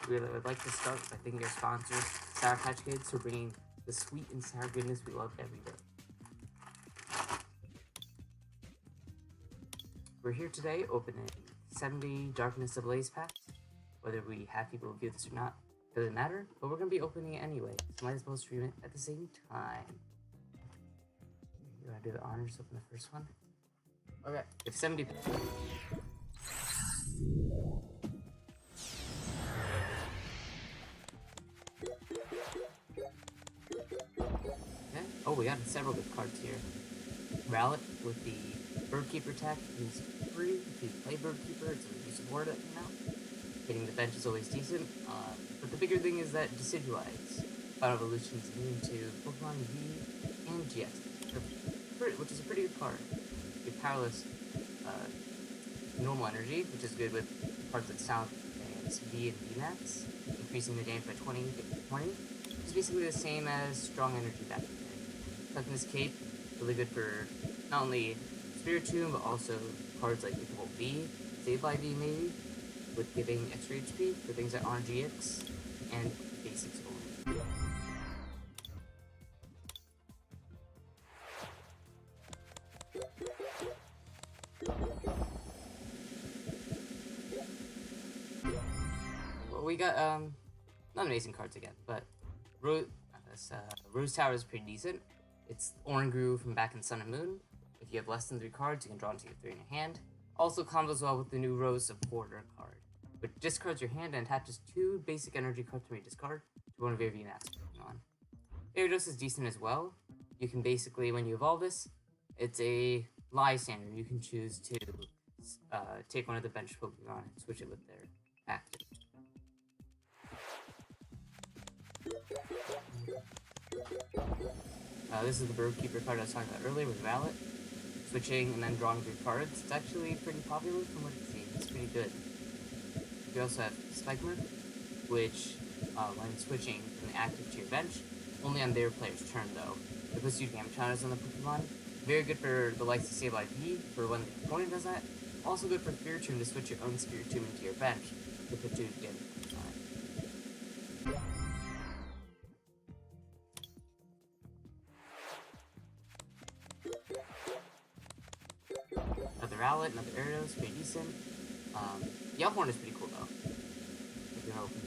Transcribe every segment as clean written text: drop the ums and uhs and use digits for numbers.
we would like to start by thanking our sponsors, Sour Patch Kids, for bringing the sweet and sour goodness we love every day. We're here today opening 70 Darkness Ablaze Packs. Whether we have people view this or not, doesn't matter, but we're going to be opening it anyway, so might as well stream it at the same time. You want to do the honors, open the first one? Okay, we have 70 packs. Okay. Oh, we got several good cards here. Rallet with the Birdkeeper tech is free if you play Birdkeeper. It's a new support that came out. Hitting the bench is always decent, but the bigger thing is that Decidueyes Final Evolution is immune to Pokemon V and GX, which is a pretty good card. You have Powerless Normal Energy, which is good with cards like Sound and V and VMAX, increasing the damage by 20 to 20. It's basically the same as Strong Energy back in the day. Darkness Cape, really good for not only Spiritomb, but also cards like Vicavolt V, Save by V maybe, with giving extra HP for things that aren't GX, and basics only. Well, we got, not amazing cards again, but Rose Tower is pretty decent. It's Oranguru from back in Sun and Moon. If you have less than 3 cards, you can draw into your 3 in your hand. Also combos well with the new Rose Supporter card, which discards your hand and attaches 2 basic energy cards from your discard to one of your VMAX Pokemon. Gyarados is decent as well. You can basically, when you evolve this, it's a Lysander. You can choose to take one of the bench Pokemon and switch it with their active. This is the Birdkeeper card I was talking about earlier with Rallet. Switching and then drawing 3 cards. It's actually pretty popular from what it seems. It's pretty good. You also have Spikemer, which, when switching from the active to your bench, only on their player's turn though. It puts 2 damage counters on the Pokemon. Very good for the likes of Save by V for when the opponent does that. Also good for Spiritomb to switch your own Spiritomb into your bench to put 2 damage on it. Another Rowlet, another Gyarados, pretty decent. Yellhorn is pretty cool though. If you're hoping.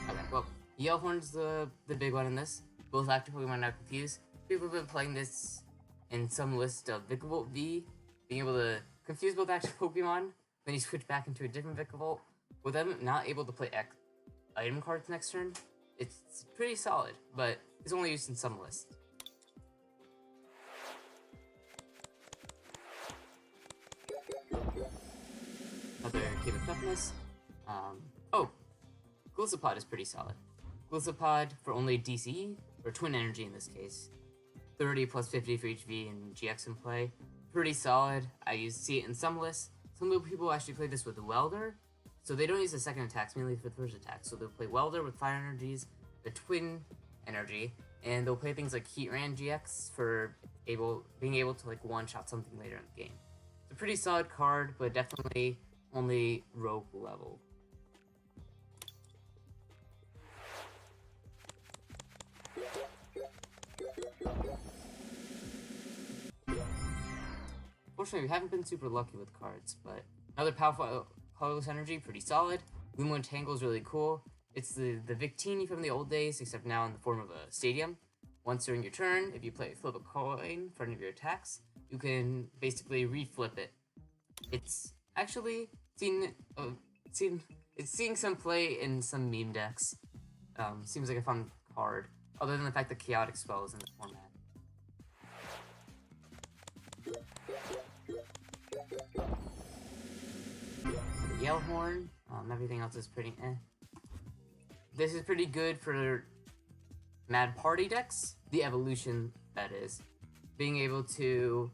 Okay, well, Yellhorn's the big one in this. Both active Pokemon are now confused. People have been playing this in some list of Vicavolt V, being able to confuse both active Pokemon, then you switch back into a different Vicavolt. With them not able to play item cards next turn, it's pretty solid, but it's only used in some lists. Another Cave of Toughness. Gliscopod is pretty solid. Gliscopod for only DCE, or Twin Energy in this case. 30 plus 50 for each V and GX in play. Pretty solid. I see it in some lists. Some people actually play this with Welder, so they don't use the second attacks, mainly for the first attack. So they'll play Welder with Fire Energies, the Twin Energy, and they'll play things like Heatran GX for being able to like one-shot something later in the game. It's a pretty solid card, but definitely only rogue level. Fortunately, we haven't been super lucky with cards, but another powerful colorless energy, pretty solid. Lumo Tangle is really cool. It's the Victini from the old days, except now in the form of a stadium. Once during your turn, if you flip a coin in front of your attacks, you can basically reflip it. It's actually seeing some play in some meme decks. Seems like a fun card, other than the fact that Chaotic Spell is in the format. Yellhorn, everything else is pretty eh. This is pretty good for Mad Party decks, the evolution that is. Being able to,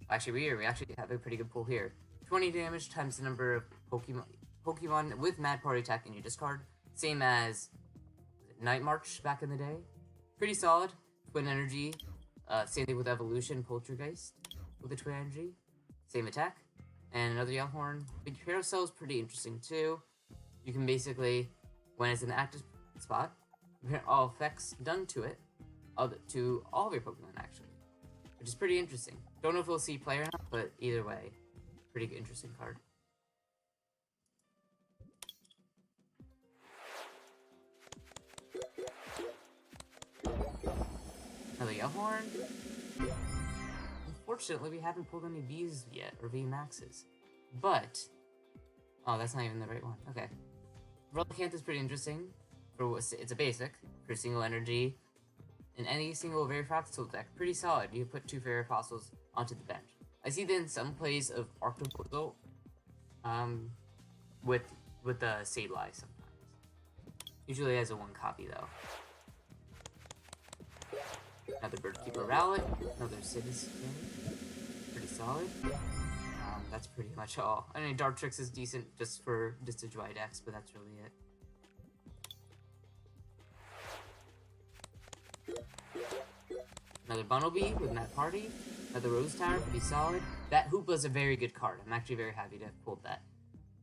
actually we actually have a pretty good pull here. 20 damage times the number of Pokemon with Mad Party attack in your discard, same as Night March back in the day. Pretty solid. Twin Energy, same thing with Evolution, Poltergeist with the Twin Energy, same attack. And another Yellhorn. Big Hero Cell is pretty interesting too. you can basically, when it's in the active spot, prevent all effects done to it, to all of your Pokemon actually, which is pretty interesting. Don't know if we'll see play or not, but either way, pretty interesting card. Another Yellhorn. Unfortunately, we haven't pulled any Vs yet, or V Maxes. But, oh, that's not even the right one. Okay. Relicanth is pretty interesting. It's a basic for single energy in any single Rare Fossil deck. Pretty solid. You put 2 Rare Fossils onto the bench. I see that in some plays of Arctopozo, with the Sableye sometimes. Usually has a 1 copy though. Another Birdkeeper Rowlet, another Citizen, pretty solid. That's pretty much all. I mean, Dartrix is decent just for Dry decks, but that's really it. Another Bunnelby with Matt Party, another Rose Tower, pretty solid. That Hoopa is a very good card. I'm actually very happy to have pulled that.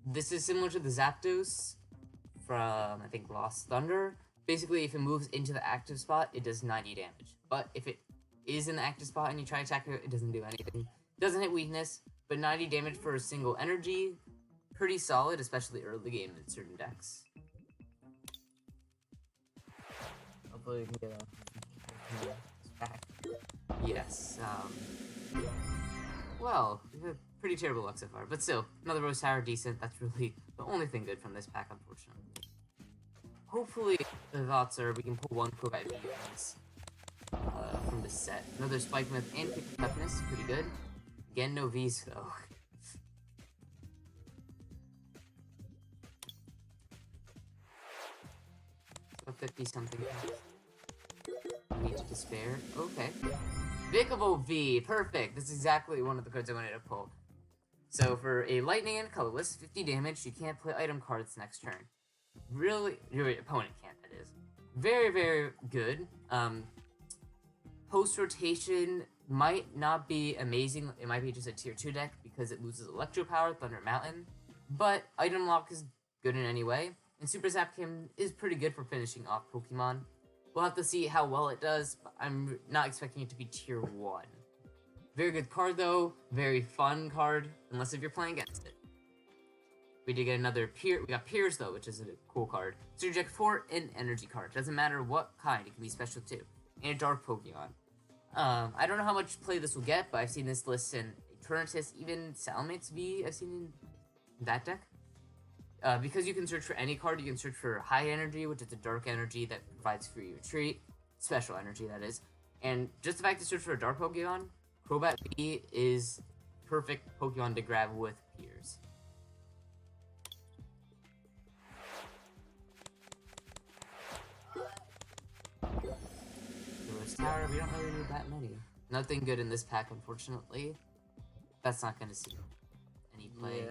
This is similar to the Zapdos from, I think, Lost Thunder. Basically, if it moves into the active spot, it does 90 damage. But if it is in the active spot and you try to attack it, it doesn't do anything. It doesn't hit weakness, but 90 damage for a single energy, pretty solid, especially early game in certain decks. Hopefully we can get a back. Yes, well, we've had pretty terrible luck so far, but still, another Rose Tower, decent. That's really the only thing good from this pack, unfortunately. Hopefully, the thoughts are we can pull 1 Crobat V from this set. Another Spike Myth and Kick Toughness, pretty good. Again, no Vs though. So 50 something. Need to despair. Okay. Vicable V, perfect. This is exactly one of the cards I wanted to pull. So for a Lightning and colorless, 50 damage, you can't play item cards next turn. Really, your opponent can't, that is. Very, very good. Post-rotation might not be amazing. It might be just a tier 2 deck because it loses Electro Power, Thunder Mountain. But item lock is good in any way. And Super Zapcam is pretty good for finishing off Pokemon. We'll have to see how well it does, but I'm not expecting it to be tier 1. Very good card though, very fun card, unless if you're playing against it. We did get another Pier. We got Piers though, which is a cool card. So you reject 4 an energy card. Doesn't matter what kind, it can be special too. And a dark Pokemon. I don't know how much play this will get, but I've seen this list in Eternatus, even Salamates V I've seen in that deck. Because you can search for any card, you can search for high energy, which is a dark energy that provides free retreat. Special energy, that is. And just the fact to search for a dark Pokemon, Crobat V is perfect Pokemon to grab with Piers. Tower, we don't really need that many. Nothing good in this pack, unfortunately. That's not going to see any play.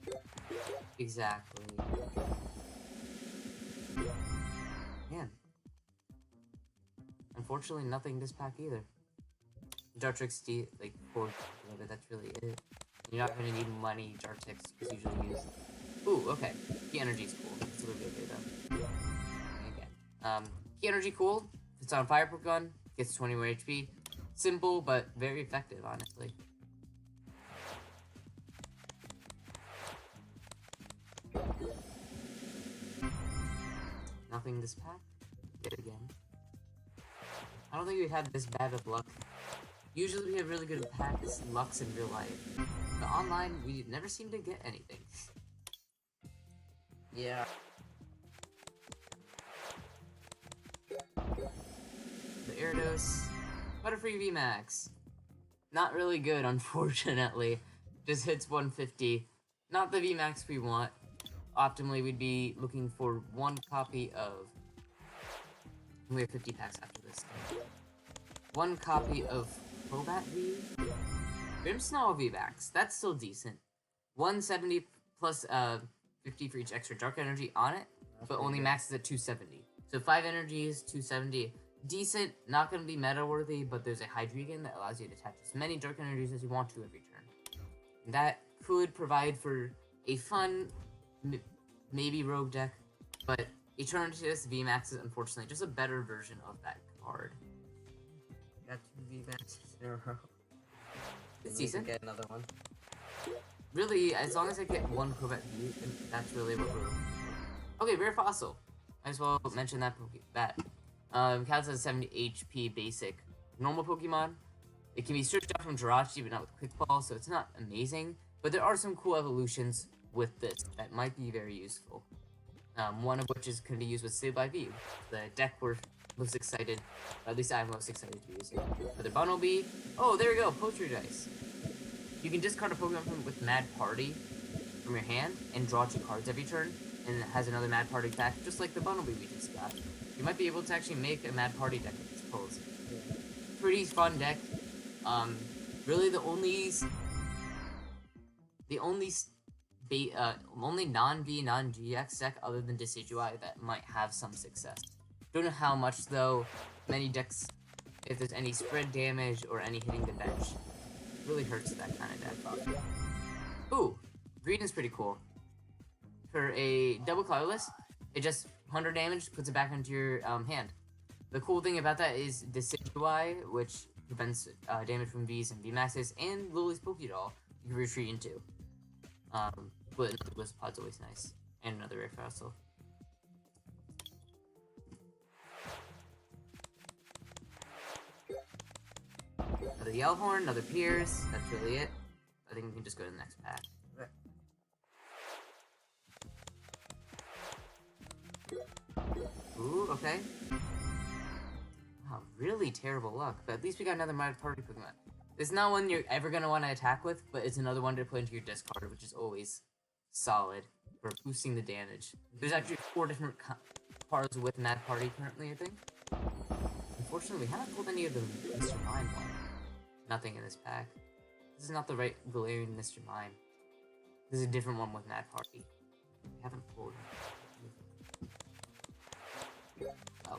Yeah. Exactly. Man. Unfortunately, nothing in this pack either. Dartrix D, like, 4, but that's really it. You're not going to need money Dartrix is usually used. Ooh, okay. Key Energy's cool. It's a little bit though. Key Energy cool. It's on Fire Pokemon. Gets 20 more HP. Simple, but very effective, honestly. Nothing this pack. Get it again. I don't think we've had this bad of luck. Usually we have really good packs, lucks in real life. But online, we never seem to get anything. Yeah. The Gyarados. Butterfree VMAX. Not really good, unfortunately. Just hits 150. Not the VMAX we want. Optimally, we'd be looking for 1 copy of... We have 50 packs after this. 1 copy of Crobat V. Grimmsnarl VMAX. That's still decent. 170 plus 50 for each extra dark energy on it, but only maxes at 270. So 5 energies, 270. Decent, not going to be meta worthy, but there's a Hydreigon that allows you to attach as many dark energies as you want to every turn. That could provide for a fun, maybe rogue deck, but Eternatus VMAX is unfortunately just a better version of that card. Got 2 VMAXs in a row. It's We need to decent. get another one. Really, as long as I get one Corvette V, that's really what we're looking for. Okay, Rare Fossil. Might as well mention that. Counts as a 70 HP basic normal Pokemon. It can be searched out from Jirachi, but not with Quick Ball, so it's not amazing. But there are some cool evolutions with this that might be very useful. One of which is can be used with Save by V, the deck we're most excited, or at least I'm most excited to use it. For the Bunnelby, oh, there we go, Poetry Dice. You can discard a Pokemon with Mad Party from your hand and draw 2 cards every turn, and it has another Mad Party pack, just like the Bunnelby we just got. You might be able to actually make a Mad Party deck, I suppose. Yeah. Pretty fun deck. Really the only non-V, non-GX deck other than Decidueye that might have some success. Don't know how much though. Many decks, if there's any spread damage or any hitting the bench, really hurts that kind of deck. Ooh, green is pretty cool. For a double colorless, it just 100 damage, puts it back into your hand. The cool thing about that is Decidueye, which prevents damage from Vs and VMAXs, and Lily's Pokédoll you can retreat into. But another Wisp Pod's always nice. And another Rare Fossil. Another Yellhorn, another Pierce, that's really it. I think we can just go to the next pack. Ooh, okay. Wow, really terrible luck, but at least we got another Mad Party Pokemon. It's not one you're ever going to want to attack with, but it's another one to put into your discard, which is always solid for boosting the damage. There's actually 4 different cards with Mad Party currently, I think. Unfortunately, we haven't pulled any of the Mr. Mime one. Nothing in this pack. This is not the right Galarian Mr. Mime. This is a different one with Mad Party. We haven't pulled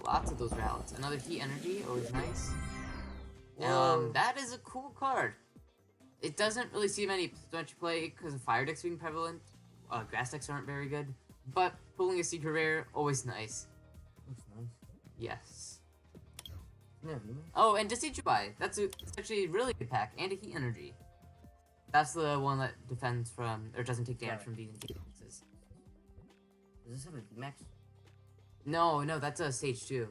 lots of those routes. Another Heat Energy, always nice. That is a cool card. It doesn't really see much play because of fire decks being prevalent. Grass decks aren't very good. But pulling a secret rare, always nice. That's nice. Yes. Yeah, Oh, and Decidueye. That's actually a really good pack. And a Heat Energy. That's the one that defends from, or doesn't take damage from Vs and VMAXs. Does this have a VMAX? No, that's a Stage 2.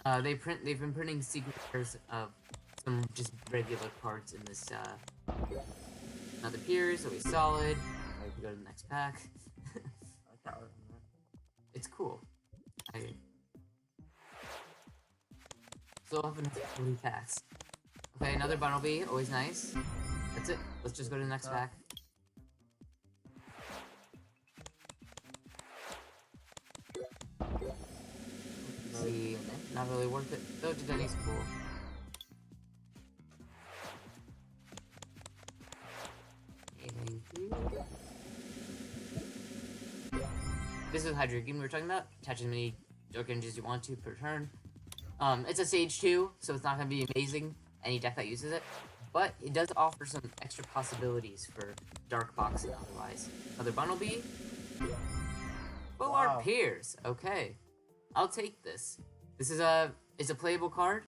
Oh. They've been printing secret rares of some just regular cards in this, Another Pierce, always solid. I can go to the next pack. I like that art on that. It's cool. I still have enough 40 packs. Okay, another Bunnelby, always nice. That's it. Let's just go to the next pack. See, not really worth it. Though Dedeni's cool. Thank you. This is Hydreigon we were talking about. Attach as many Dark Energies as you want to per turn. It's a Stage 2, so it's not going to be amazing, any deck that uses it. But it does offer some extra possibilities for Dark Box and otherwise. Another Bunnelby. Oh, Wow. our Pierce. Okay. I'll take this. This is it's a playable card.